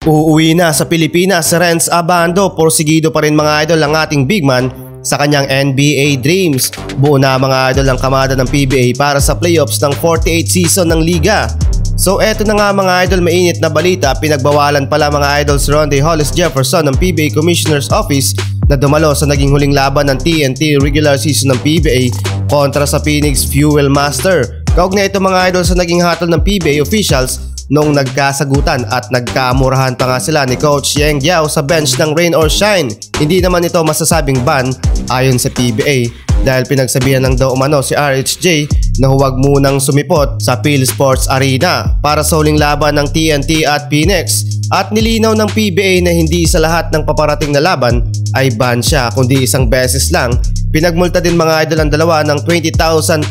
Uuwi na sa Pilipinas si Renz Abando, porsigido pa rin mga idol ang ating big man sa kanyang NBA dreams. Buo na mga idol ang kamada ng PBA para sa playoffs ng 48 season ng liga. So eto na nga mga idol, mainit na balita, pinagbawalan pala mga idol si Rondae Hollis Jefferson ng PBA Commissioner's Office na dumalo sa naging huling laban ng TNT regular season ng PBA kontra sa Phoenix Fuel Master. Kaugnay ito mga idol sa naging hatol ng PBA officials noong nagkasagutan at nagkamurahan pa nga sila ni Coach Yeng Guiao sa bench ng Rain or Shine. Hindi naman ito masasabing ban ayon sa PBA dahil pinagsabihan lang daw umano si RHJ na huwag munang sumipot sa Phil Sports Arena para sa huling laban ng TNT at Phoenix. At nilinaw ng PBA na hindi sa lahat ng paparating na laban ay ban siya, kundi isang beses lang. Pinagmulta din mga idol ang dalawa ng 20,000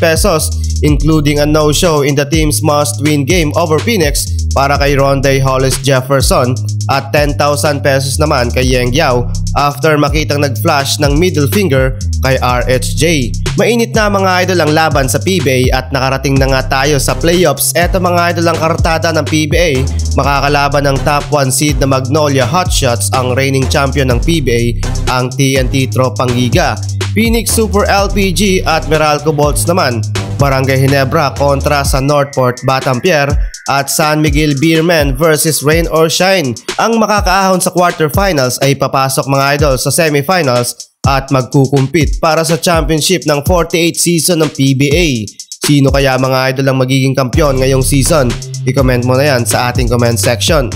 pesos including a no-show in the team's must-win game over Phoenix para kay Rondae Hollis Jefferson at 10,000 pesos naman kay Yeng Guiao after makitang nag-flash ng middle finger kay RHJ. Mainit na mga idol ang laban sa PBA at nakarating na nga tayo sa playoffs. Eto mga idol ang kartada ng PBA, makakalaban ng top 1 seed na Magnolia Hotshots ang reigning champion ng PBA, ang TNT Tropang Giga. Phoenix Super LPG at Meralco Bolts naman, Barangay Ginebra kontra sa Northport Batampierre at San Miguel Beermen versus Rain or Shine. Ang makakaahon sa quarterfinals ay papasok mga idol sa semifinals at magkukumpit para sa championship ng 48 season ng PBA. Sino kaya mga idol ang magiging kampyon ngayong season? I-comment mo na yan sa ating comment section.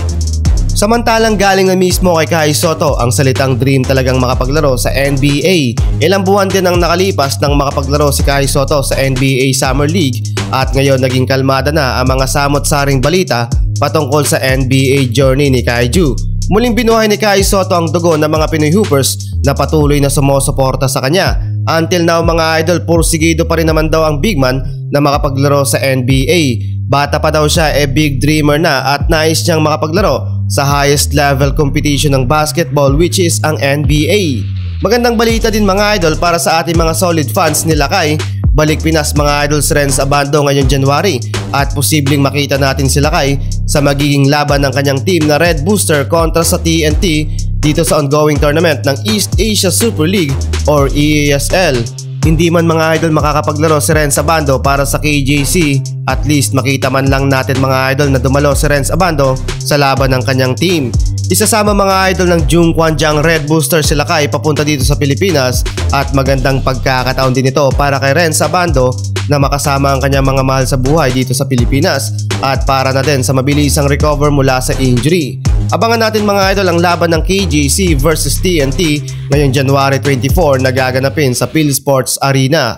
Samantalang galing na mismo kay Kai Sotto ang salitang dream talagang makapaglaro sa NBA. Ilang buwan din ang nakalipas nang makapaglaro si Kai Sotto sa NBA Summer League at ngayon naging kalmada na ang mga samot-saring balita patungkol sa NBA journey ni Kaiju. Muling binuhay ni Kai Sotto ang dugo ng mga Pinoy Hoopers na patuloy na sumusuporta sa kanya. Until now mga idol, porsigido pa rin naman daw ang big man na makapaglaro sa NBA. Bata pa daw siya, big dreamer na at nais niyang makapaglaro sa highest level competition ng basketball which is ang NBA. Magandang balita din mga idol para sa ating mga solid fans nila Kai. Balik Pinas mga idol si Renz Abando ngayong January at posibleng makita natin sila Kai sa magiging laban ng kanyang team na Red Booster kontra sa TNT dito sa ongoing tournament ng East Asia Super League or EASL. Hindi man mga idol makakapaglaro si Renz Abando para sa KJC, at least makita man lang natin mga idol na dumalo si Renz Abando sa laban ng kanyang team. Isasama mga idol ng Jungkwanjang Red Booster sila Kai papunta dito sa Pilipinas at magandang pagkakataon din ito para kay Renz Abando na makasama ang kanyang mga mahal sa buhay dito sa Pilipinas at para na din sa mabilisang recover mula sa injury. Abangan natin mga idol ang laban ng KJC versus TNT ngayong January 24 na gaganapin sa Phil Sports Arena.